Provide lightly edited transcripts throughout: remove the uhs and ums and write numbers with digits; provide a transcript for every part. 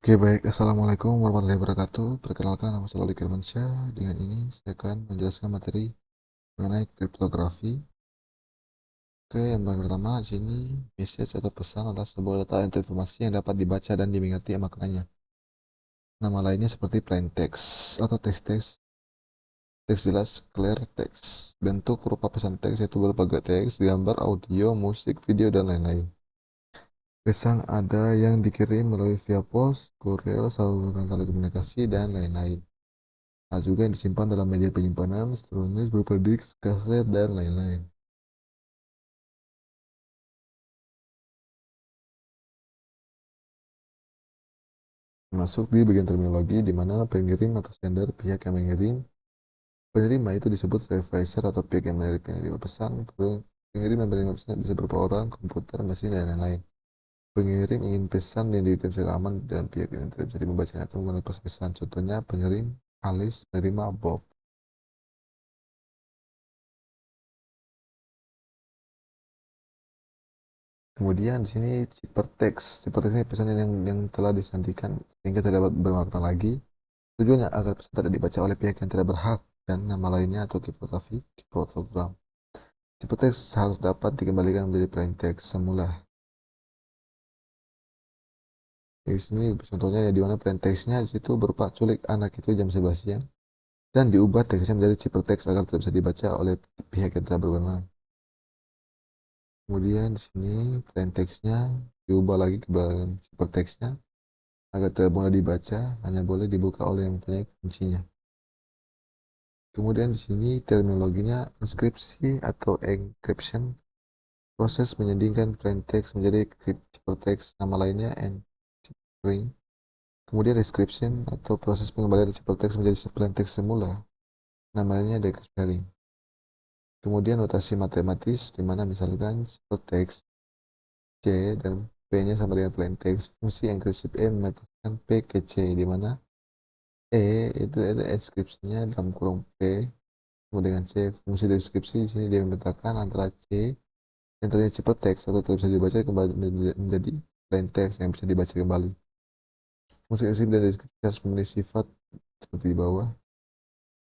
Oke, baik. Assalamualaikum warahmatullahi wabarakatuh. Perkenalkan, nama saya Lolik Irmansyah. Dengan ini, saya akan menjelaskan materi mengenai kriptografi. Oke, yang paling pertama, di sini message atau pesan adalah sebuah data atau informasi yang dapat dibaca dan dimengerti maknanya. Nama lainnya seperti plain text atau teks-teks. Teks jelas, clear text. Bentuk berupa pesan teks yaitu berbagai teks, gambar, audio, musik, video, dan lain-lain. Pesan ada yang dikirim melalui via pos, kurir, saluran telekomunikasi, dan lain-lain. Ada juga yang disimpan dalam media penyimpanan, seterusnya berupa disk, kaset, dan lain-lain. Masuk di bagian terminologi di mana pengirim atau sender pihak yang mengirim, penerima itu disebut revisier atau pihak yang menerima pesan, pengirim dan penerima pesan bisa berupa orang, komputer, mesin, dan lain-lain. Pengirim ingin pesan yang dikirim secara aman dan pihak yang tidak bisa membacanya atau melepas pesan. Contohnya pengirim Alice, penerima Bob. Kemudian di sini ciphertext. Ciphertext ini pesan yang telah disandikan sehingga tidak dapat bermakna lagi. Tujuannya agar pesan tidak dibaca oleh pihak yang tidak berhak dan nama lainnya atau kriptografi, kriptogram. Ciphertext harus dapat dikembalikan menjadi plain text semula. Di sini contohnya ya di mana plain textnya di situ berupa culik anak itu jam 11 siang dan diubah teksnya menjadi ciphertext agar tidak bisa dibaca oleh pihak yang tidak berwenang. Kemudian di sini plain textnya diubah lagi ke belakang ciphertextnya agar tidak boleh dibaca, hanya boleh dibuka oleh yang mempunyai kuncinya. Kemudian di sini terminologinya inskripsi atau encryption, proses menyandingkan plain text menjadi ciphertext, nama lainnya encrypting. Kemudian description atau proses pengembalian ciphertext menjadi plain text semula, nama lainnya decrypting. Kemudian notasi matematis di mana misalkan ciphertext C dan P-nya sama dengan plain text, fungsi enkripsi E memetakan P ke C di mana itu inskripsinya dalam kurung P sama dengan C. Fungsi deskripsi di sini dia memetakan antara C yang tadinya ciphertext atau tidak bisa dibaca kembali menjadi plain text yang bisa dibaca kembali. Fungsi deskripsi dan deskripsi harus memiliki sifat seperti di bawah.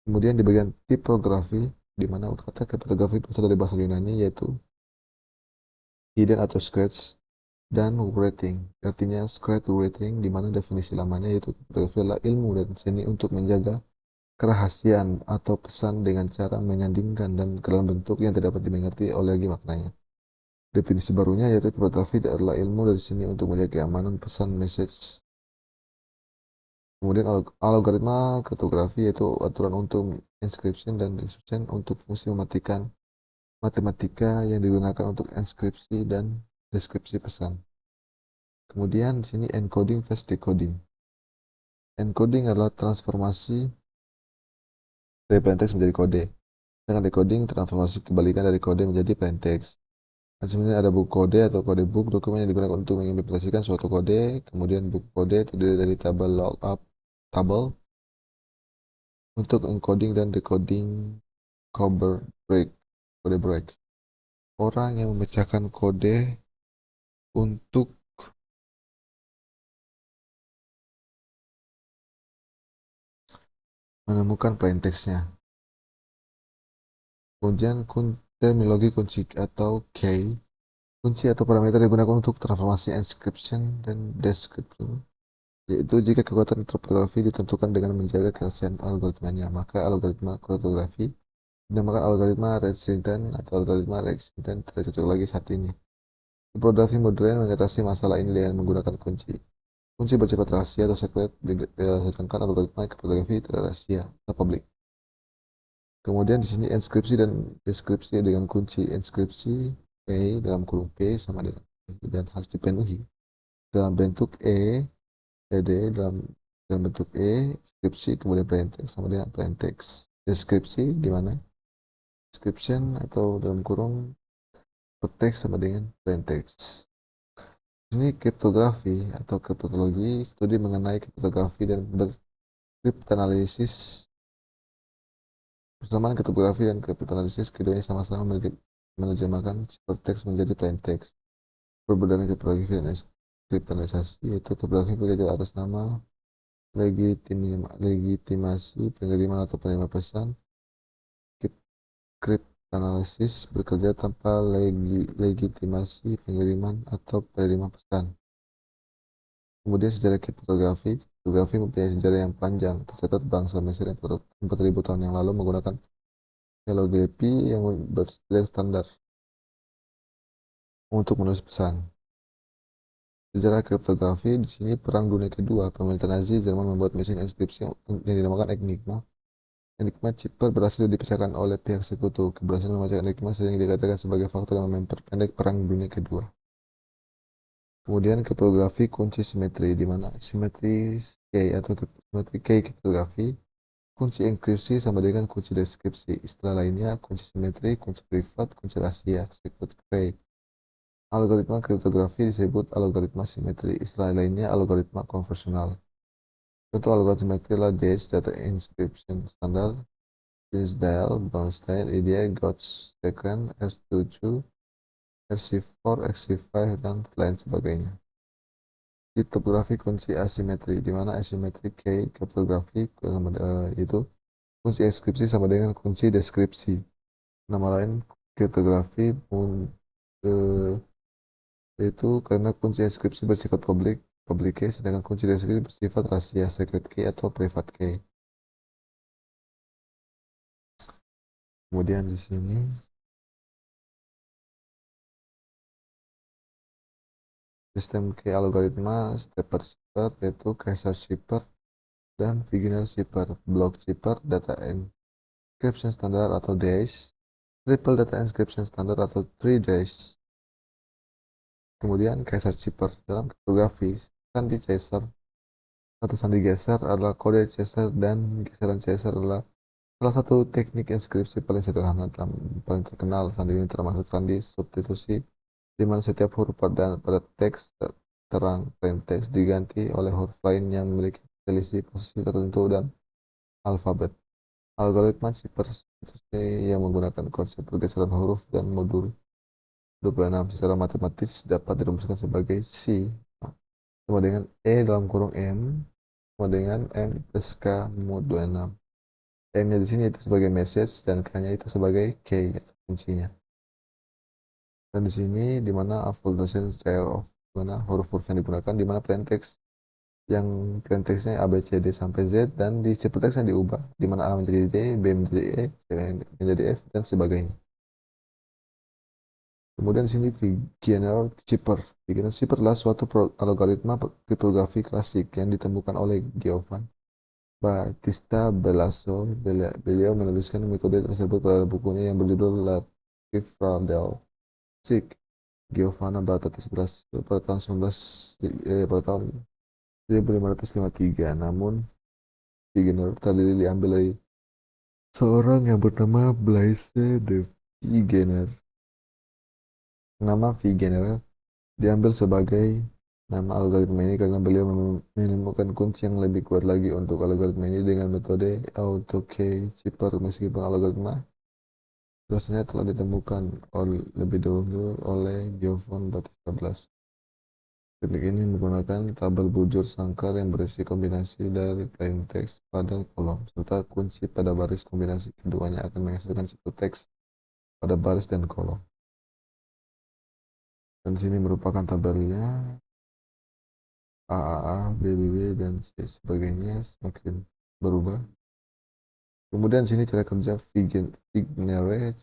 Kemudian di bagian tipografi, di mana kata kriptografi berasal dari bahasa Yunani yaitu hidden atau scratch dan writing. Artinya scratch writing di mana definisi lamanya yaitu kriptografi adalah ilmu dan seni untuk menjaga kerahasiaan atau pesan dengan cara menyandingkan dan ke dalam bentuk yang tidak dapat dimengerti oleh lagi maknanya. Definisi barunya yaitu kriptografi adalah ilmu dari sini untuk menjaga keamanan pesan message. Kemudian algoritma kriptografi yaitu aturan untuk encryption dan decryption untuk fungsi mematikan matematika yang digunakan untuk inskripsi dan deskripsi pesan. Kemudian di sini encoding fast decoding. Encoding adalah transformasi dari plain text menjadi kode. Dengan decoding, transformasi kebalikan dari kode menjadi plain text. Dan sebenarnya ada buku kode atau kode book, dokumen yang digunakan untuk mengimplementasikan suatu kode. Kemudian buku kode terdiri dari tabel lookup tabel untuk encoding dan decoding kode break. Orang yang memecahkan kode untuk menemukan plain text-nya. Kemudian terminologi kunci atau key, kunci atau parameter digunakan untuk transformasi encryption dan decryption, yaitu jika kekuatan kriptografi ditentukan dengan menjaga kerahasiaan algoritmanya, maka algoritma kriptografi dinamakan algoritma resistant atau algoritma resistant tidak cocok lagi saat ini. Kriptografi modern mengatasi masalah ini dengan menggunakan kunci. Kunci bersifat rahasia atau secret, sedangkan algoritma kriptografi tidak rahasia atau public. Kemudian di sini inskripsi dan deskripsi dengan kunci inskripsi P dalam kurung P sama dengan dan harus dipenuhi dalam bentuk dalam bentuk deskripsi kemudian plain text sama dengan plain text. Deskripsi di mana description atau dalam kurung teks sama dengan plain text. Ini kriptografi atau kriptologi, studi mengenai kriptografi dan berkriptanalisis. Persamaan kriptografi dan kriptanalisis keduanya sama-sama menerjemahkan ciphertext menjadi plain text. Perbedaan kriptografi dan kriptalisasi, yaitu kriptografi bergerak atas nama legitimasi pengiriman atau penerima pesan. Kriptanalysis bekerja tanpa legitimasi pengiriman atau penerima pesan. Kemudian sejarah kriptografi. Kriptografi mempunyai sejarah yang panjang. Tercatat bangsa Mesir yang 4.000 tahun yang lalu menggunakan hieroglifi yang berstandar standar untuk menulis pesan. Sejarah kriptografi di sini Perang Dunia Kedua, pemerintah Nazi Jerman membuat mesin inskripsi yang dinamakan Enigma. Enigma Cipher berhasil dipecahkan oleh pihak sekutu. Keberhasilan memecahkan Enigma sering dikatakan sebagai faktor yang memperpendek Perang Dunia Kedua. Kemudian kriptografi kunci simetri, di mana simetri key atau simetri key kriptografi, kunci enkripsi sama dengan kunci deskripsi. Istilah lainnya kunci simetri, kunci privat, kunci rahasia, secret key. Algoritma kriptografi disebut algoritma simetri. Istilah lainnya algoritma konvensional. Contoh algoritma simetri adalah DES, Data Encryption Standard, Drysdale, Brownstein, IDEA, Godstein, R7, RC4, XC5, dan lain sebagainya. Kriptografi kunci asimetri, di mana asimetri key kriptografi itu kunci enkripsi sama dengan kunci deskripsi. Nama lain kriptografi yaitu karena kunci enkripsi bersifat public key, sedangkan kunci deskripsi bersifat rahasia, secret key atau private key. Kemudian di sini sistem key algoritma stepper shipper, yaitu Kaiser shipper dan Wigner shipper, block shipper, data encryption standard atau DES, triple data encryption standard atau 3DES. Kemudian Kaiser shipper dalam kriptografi, sandi Caesar atau sandi geser adalah kode Caesar dan geseran Caesar adalah salah satu teknik inskripsi paling sederhana dan paling terkenal. Sandi ini termasuk sandi substitusi, di mana setiap huruf pada teks terang plain text diganti oleh huruf lain yang memiliki selisih posisi tertentu dan alfabet. Algoritma shipper yang menggunakan konsep pergeseran huruf dan modul 26 secara matematis dapat dirumuskan sebagai C sama dengan E dalam kurung M sama dengan M plus K mod 26. M-nya di sini itu sebagai message dan K-nya itu sebagai key atau kuncinya. Dan di sini di mana full notation share of mana huruf-huruf yang digunakan, di mana plain text yang plain textnya A, B, C, D sampai Z, dan di ciptatext yang diubah, di mana A menjadi D, B menjadi E, C menjadi F, dan sebagainya. Kemudian di sini Wigner shipper. Wigner shipper adalah suatu algoritma kriptografi klasik yang ditemukan oleh Giovan Battista Belasso. Beliau menuliskan metode tersebut pada bukunya yang berjudul La Cifra del SIG. Giovanna Battista Belasso pada tahun 1553. Namun Wigner terdiri diambil dari seorang yang bernama Blaise de Wigner. Nama Wigner diambil sebagai nama algoritma ini karena beliau menemukan kunci yang lebih kuat lagi untuk algoritma ini dengan metode auto-key shipper. Meskipun algoritma sebenarnya telah ditemukan lebih dahulu oleh Giovanni Battista Belasso. Teknik ini menggunakan tabel bujur sangkar yang berisi kombinasi dari plain text pada kolom, serta kunci pada baris. Kombinasi keduanya akan menghasilkan satu teks pada baris dan kolom. Dan sini merupakan tabelnya AAA, BBB, dan sebagainya semakin berubah. Kemudian sini cara kerja Wigner,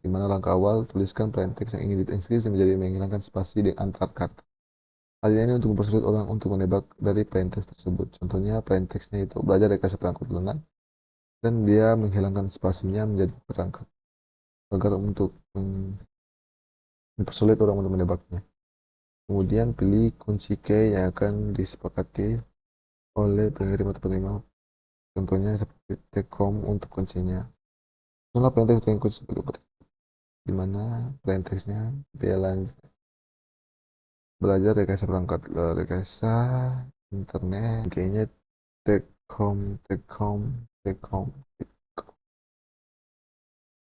di mana langkah awal tuliskan plain text yang ingin diinskripsi menjadi menghilangkan spasi di antar kata. Hal ini untuk mempersulit orang untuk menebak dari plain text tersebut. Contohnya plain textnya itu belajar dari kasih perangkat lunak dan dia menghilangkan spasinya menjadi perangkat agar untuk mempersulit orang untuk menebaknya. Kemudian pilih kunci key yang akan disepakati oleh pengirim atau penerima. Contohnya seperti Tcom untuk kuncinya. Setelah plain text dengan kunci sebagai berikut, di mana plain textnya belajar rekayasa perangkat, rekayasa internet, kayaknya Tcom.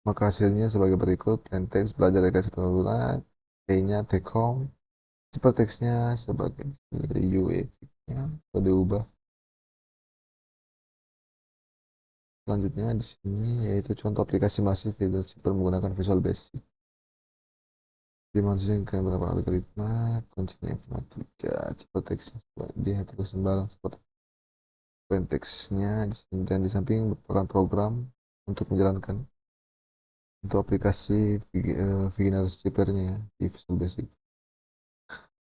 Maka hasilnya sebagai berikut: plain text belajar rekayasa pengguna, kayaknya Tcom, Ciptateksnya sebagai UEFI-nya kalau diubah. Selanjutnya di sini yaitu contoh aplikasi masif Visual Zipper menggunakan Visual Basic. Dimensikan beberapa algoritma, kuncinya informatika, ciptateksnya dia tulis sembarang seperti plaintext-nya dan di samping merupakan program untuk menjalankan untuk aplikasi beginner zipper-nya di Visual Basic.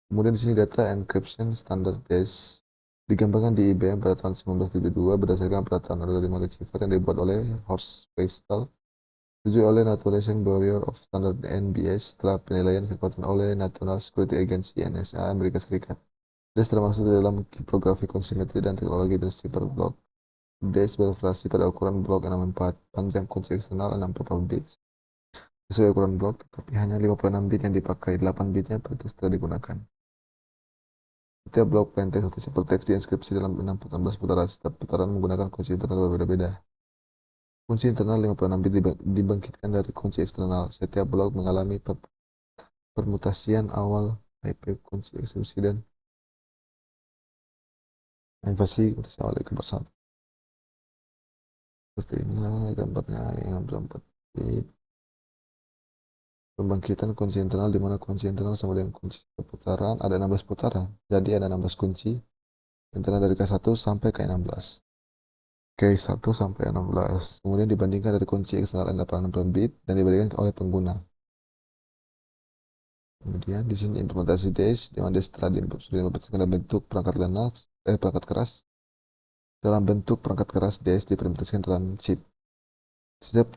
Kemudian di sini data encryption standard DES dikembangkan di IBM pada tahun 1972 berdasarkan perataan algoritma receiver yang dibuat oleh Horst Wessel, disetujui oleh National Bureau of Standards (NBS) setelah penilaian kekuatan oleh National Security Agency (NSA) Amerika Serikat. DES termasuk dalam kriptografi konsimetri dan teknologi transceiver block. DES beroperasi pada ukuran blok 64, panjang kunci eksternal 64 bits sesuai ukuran blok, tetapi hanya 56 bit yang dipakai, 8 bitnya setelah digunakan. Setiap blok plaintext atau ciptatext diinskripsi dalam 16 putaran. Setiap putaran menggunakan kunci internal berbeda-beda. Kunci internal 56 bit dibangkitkan dari kunci eksternal. Setiap blok mengalami permutasian awal IP kunci eksekusi dan invasi kunci awal ke bersatu. Seperti ini gambarnya yang 64 bit. Pembangkitan kunci internal di mana kunci internal sama dengan kunci putaran ada 16 putaran. Jadi ada 16 kunci internal dari K1 sampai K16. K1 sampai 16. Kemudian dibandingkan dari kunci eksternal 8 bit dan dibandingkan oleh pengguna. Kemudian di sini implementasi DES, di mana DES telah diimplementasikan dalam bentuk perangkat perangkat keras. Dalam bentuk perangkat keras, DES diimplementasikan dalam chip. Setiap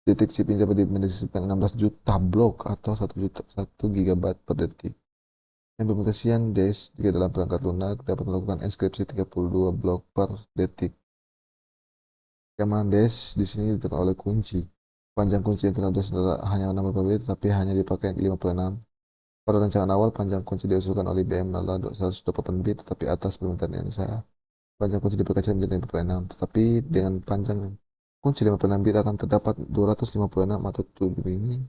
detik chip ini dapat dimensikan 16 juta blok atau 1 gigabyte per detik. Implementasian DES jika dalam perangkat lunak dapat melakukan enskripsi 32 blok per detik. Keamanan DES di sini ditentukan oleh kunci. Panjang kunci internal DES hanya 60 bit, tapi hanya dipakai 56. Pada rancangan awal, panjang kunci diusulkan oleh IBM adalah 128 bit, tetapi atas permintaan saya, panjang kunci diperkecil menjadi 56. Tetapi dengan panjang kunci 56 bit akan terdapat 256 atau 7 ini.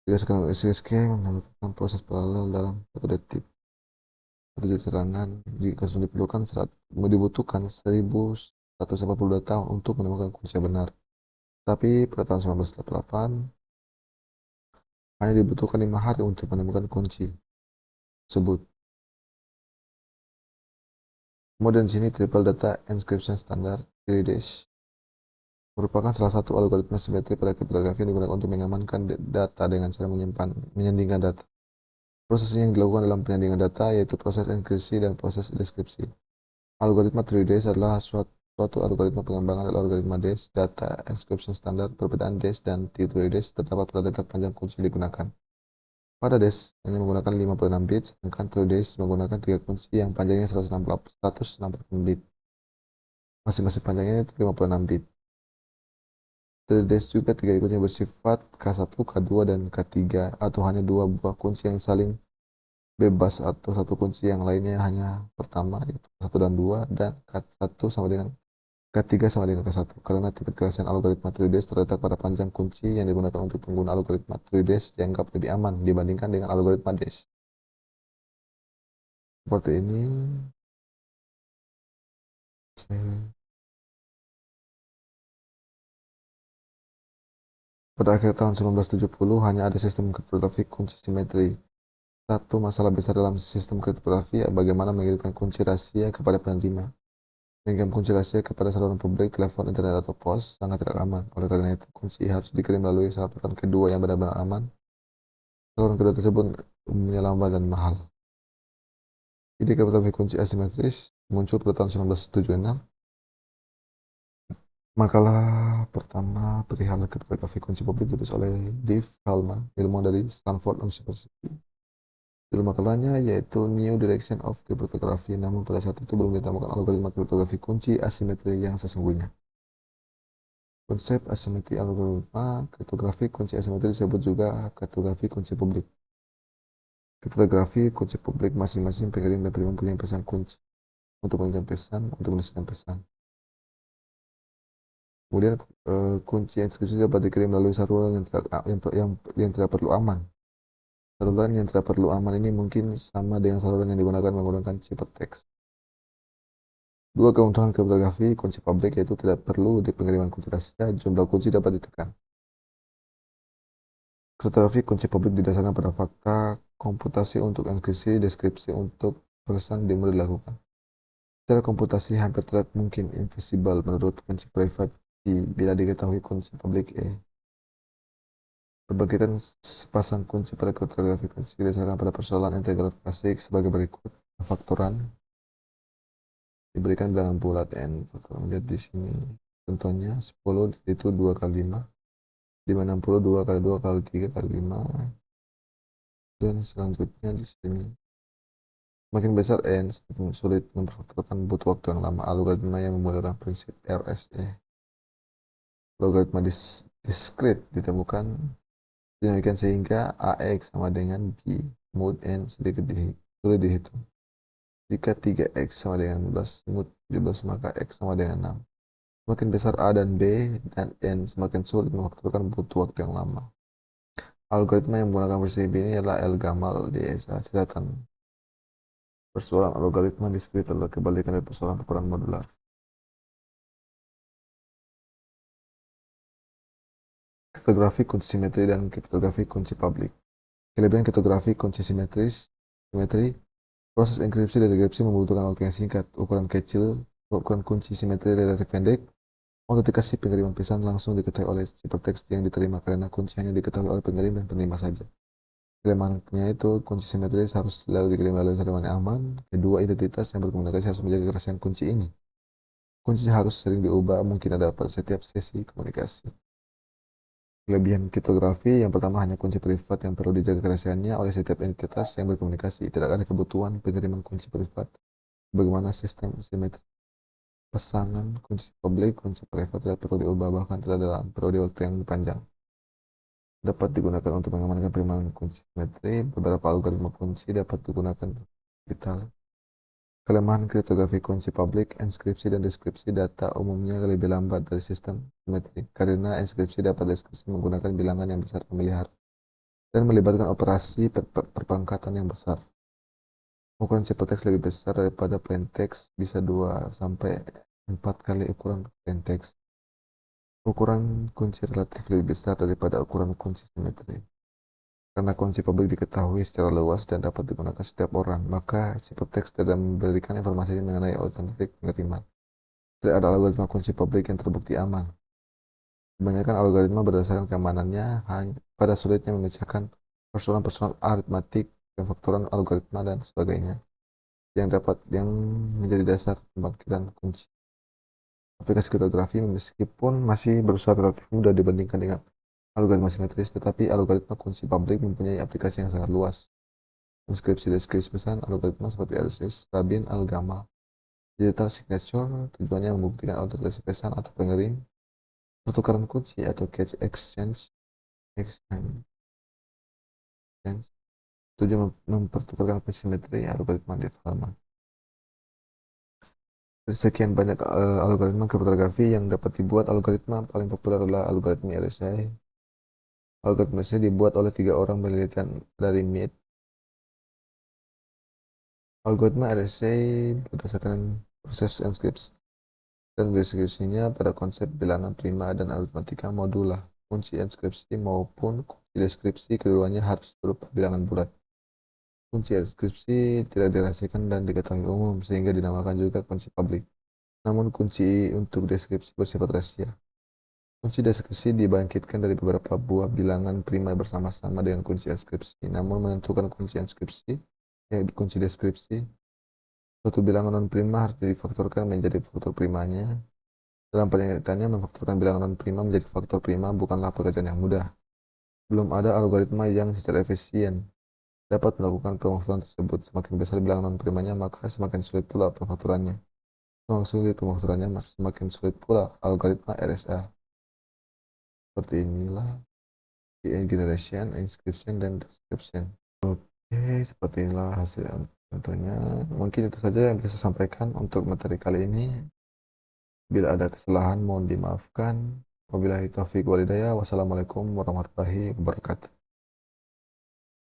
Jika sekarang SSK melakukan proses paralel dalam 1 detik. Satu detik serangan, jika sudah dibutuhkan 1182 tahun untuk menemukan kunci yang benar. Tapi pada tahun 1988, hanya dibutuhkan 5 hari untuk menemukan kunci tersebut. Kemudian di sini triple data encryption standard 3-dash merupakan salah satu algoritma simetri pada kriptografi yang digunakan untuk mengamankan data dengan cara menyandingkan data. Proses yang dilakukan dalam penyandingan data yaitu proses enkripsi dan proses deskripsi. Algoritma 3-dash adalah suatu algoritma pengembangan dari algoritma DES, data encryption standard. Perbedaan DES dan T3-dash terdapat pada data panjang kunci yang digunakan. Pada DES hanya menggunakan 56 bit, sedangkan 3-dash menggunakan 3 kunci yang panjangnya 168 bit. Masing-masing panjangnya itu 56 bit. 3-dash juga 3 kunci bersifat K1, K2, dan K3 atau hanya 2 buah kunci yang saling bebas atau satu kunci yang lainnya hanya pertama yaitu K1 dan 2 dan K1 sama dengan K3 sama dengan K1 karena tingkat kerahasiaan algoritma 3-dash terletak pada panjang kunci yang digunakan untuk pengguna algoritma 3-dash dianggap lebih aman dibandingkan dengan algoritma dash. Seperti ini. Oke. Pada akhir tahun 1970 hanya ada sistem kriptografi kunci simetri. Satu masalah besar dalam sistem kriptografi bagaimana mengirimkan kunci rahasia kepada penerima. Mengirim kunci rahasia kepada saluran publik, telepon, internet, atau pos sangat tidak aman. Oleh karena itu, kunci harus dikirim melalui saluran kedua yang benar-benar aman. Saluran kedua tersebut umumnya lambat dan mahal. Ide kriptografi kunci asimetris muncul pada tahun 1976. Makalah pertama perihal kriptografi kunci publik ditulis oleh Dave Hellman, ilmuwan dari Stanford University. Judul makalahnya yaitu New Direction of Cryptography, namun pada saat itu belum ditemukan algoritma kriptografi kunci asimetri yang sesungguhnya. Konsep asimetri algoritma kriptografi kunci asimetri disebut juga kriptografi kunci publik. Kriptografi kunci publik masing-masing pengirim dan penerima punya pesan kunci untuk mengirimkan pesan, untuk menuliskan pesan. Kemudian kunci inskripsi dapat dikirim melalui saluran yang tidak perlu aman. Saluran yang tidak perlu aman ini mungkin sama dengan saluran yang digunakan menggunakan ciphertext. Dua keuntungan kriptografi kunci publik yaitu tidak perlu di pengiriman kunci rahasia, jumlah kunci dapat ditekan. Kriptografi kunci publik didasarkan pada fakta komputasi untuk enkripsi, deskripsi untuk pesan mudah dilakukan. Secara komputasi hampir tidak mungkin invisible menurut kunci private bila diketahui kunci publik Pembagian sepasang kunci pada kriptografi kunci didasarkan pada persoalan integral klasik sebagai berikut. Faktoran diberikan bilangan bulat n. Faktoran jadi di sini contohnya 10 itu 2 kali 5, 560 2 kali 2 kali 3 kali 5, dan selanjutnya di sini semakin besar n semakin sulit memperfaktorkan, butuh waktu yang lama. Algoritma yang menggunakan prinsip RSA logaritma diskrit ditemukan demikian sehingga AX sama dengan B mod N sedikit sulit dihitung. Jika 3X sama dengan 15 mod 17 maka X sama dengan 6. Semakin besar A dan B dan N semakin sulit memfaktorkan, butuh waktu yang lama. Algoritma yang menggunakan prinsip ini adalah L-Gamal di SA catatan. Persoalan algoritma diskrit adalah kebalikan dari persoalan ukuran modular. Kriptografi kunci simetri dan kriptografi kunci publik. Kelebihan kriptografi kunci simetri, proses enkripsi dan dekripsi membutuhkan waktu yang singkat, ukuran kecil, ukuran kunci simetri relatif pendek, autentikasi pengiriman pesan langsung diketahui oleh ciphertext yang diterima karena kunci hanya diketahui oleh pengirim dan penerima saja. Kelemahannya itu kunci simetris harus selalu dikirim melalui saluran yang aman. Kedua, identitas yang berkomunikasi harus menjaga kerahasiaan kunci ini. Kunci harus sering diubah, mungkin ada pada setiap sesi komunikasi. Kelebihan kriptografi yang pertama, hanya kunci privat yang perlu dijaga kerahasiaannya oleh setiap entitas yang berkomunikasi. Tidak ada kebutuhan pengiriman kunci privat. Bagaimana sistem simetri pasangan kunci publik, kunci privat tidak perlu diubah bahkan tidak dalam periode waktu yang panjang. Dapat digunakan untuk mengamankan perimanan kunci simetri. Beberapa algoritma kunci dapat digunakan vital. Kelemahan kriptografi kunci publik, enskripsi dan deskripsi data umumnya lebih lambat dari sistem simetri karena enskripsi dapat deskripsi menggunakan bilangan yang besar pemilihan dan melibatkan operasi perpangkatan yang besar. Ukuran ciphertext lebih besar daripada plaintext, bisa 2 sampai 4 kali ukuran plaintext. Ukuran kunci relatif lebih besar daripada ukuran kunci simetri. Karena kunci publik diketahui secara luas dan dapat digunakan setiap orang, maka ciphertext tidak memberikan informasi mengenai alternatif pengiriman. Tidak ada algoritma kunci publik yang terbukti aman. Kebanyakan algoritma berdasarkan keamanannya hanya pada sulitnya memecahkan persoalan-persoalan aritmatik, pemfaktoran algoritma dan sebagainya yang menjadi dasar pembangkitan kunci. Aplikasi kriptografi meskipun masih berusaha relatif mudah dibandingkan dengan algoritma simetris, tetapi algoritma kunci publik mempunyai aplikasi yang sangat luas. Inskripsi deskripsi pesan algoritma seperti RSS, Rabin, Al-Gamal. Digital signature tujuannya membuktikan autentikasi pesan atau pengirim, pertukaran kunci atau cache exchange, tujuan mempertukarkan kunci simetri algoritma Diffie-Hellman. Sekian banyak algoritma kriptografi yang dapat dibuat. Algoritma paling populer adalah algoritma RSA. Algoritma RSA dibuat oleh 3 orang penelitian dari MIT. Algoritma RSA berdasarkan proses enkripsi dan deskripsinya pada konsep bilangan prima dan aritmatika modular. Kunci enkripsi maupun kunci deskripsi keduanya harus berupa bilangan bulat. Kunci enkripsi tidak dirahasiakan dan diketahui umum sehingga dinamakan juga kunci publik. Namun kunci untuk deskripsi bersifat rahasia. Kunci deskripsi dibangkitkan dari beberapa buah bilangan prima bersama-sama dengan kunci enkripsi. Namun menentukan kunci enkripsi, yaitu kunci deskripsi, suatu bilangan non-prima harus difaktorkan menjadi faktor primanya. Dalam penelitiannya, memfaktorkan bilangan non-prima menjadi faktor prima bukanlah pekerjaan yang mudah. Belum ada algoritma yang secara efisien dapat melakukan pemfaktoran tersebut. Semakin besar bilangan non-primanya, maka semakin sulit pula pemfaktorannya. Semakin sulit pemfaktorannya, semakin sulit pula algoritma RSA. Seperti inilah generation, inscription, dan description. Oke, seperti inilah hasil contohnya. Mungkin itu saja yang bisa saya sampaikan untuk materi kali ini. Bila ada kesalahan mohon dimaafkan. Wabillahi taufiq walhidayah. Wassalamualaikum warahmatullahi wabarakatuh.